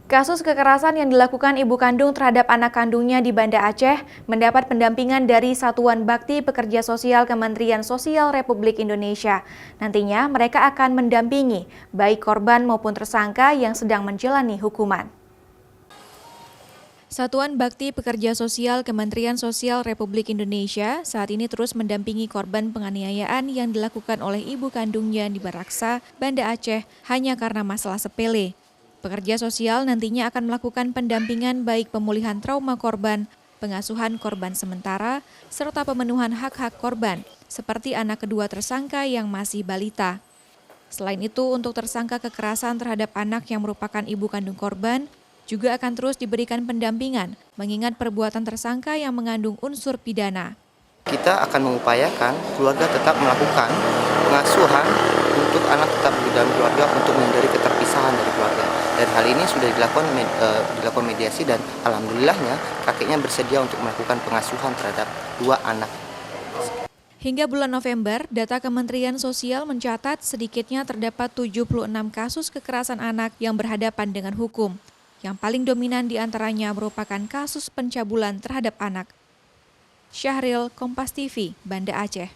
Kasus kekerasan yang dilakukan ibu kandung terhadap anak kandungnya di Banda Aceh mendapat pendampingan dari Satuan Bakti Pekerja Sosial Kementerian Sosial Republik Indonesia. Nantinya mereka akan mendampingi baik korban maupun tersangka yang sedang menjalani hukuman. Satuan Bakti Pekerja Sosial Kementerian Sosial Republik Indonesia saat ini terus mendampingi korban penganiayaan yang dilakukan oleh ibu kandungnya di Baraksa, Banda Aceh hanya karena masalah sepele. Pekerja sosial nantinya akan melakukan pendampingan baik pemulihan trauma korban, pengasuhan korban sementara, serta pemenuhan hak-hak korban, seperti anak kedua tersangka yang masih balita. Selain itu, untuk tersangka kekerasan terhadap anak yang merupakan ibu kandung korban, juga akan terus diberikan pendampingan, mengingat perbuatan tersangka yang mengandung unsur pidana. Kita akan mengupayakan keluarga tetap melakukan pengasuhan untuk anak tetap di dalam keluarga untuk menghindari keterpisahan dari keluarga. Dan hal ini sudah dilakukan mediasi dan alhamdulillahnya kakeknya bersedia untuk melakukan pengasuhan terhadap dua anak. Hingga bulan November, data Kementerian Sosial mencatat sedikitnya terdapat 76 kasus kekerasan anak yang berhadapan dengan hukum. Yang paling dominan diantaranya merupakan kasus pencabulan terhadap anak. Syahril, Kompas TV, Banda Aceh.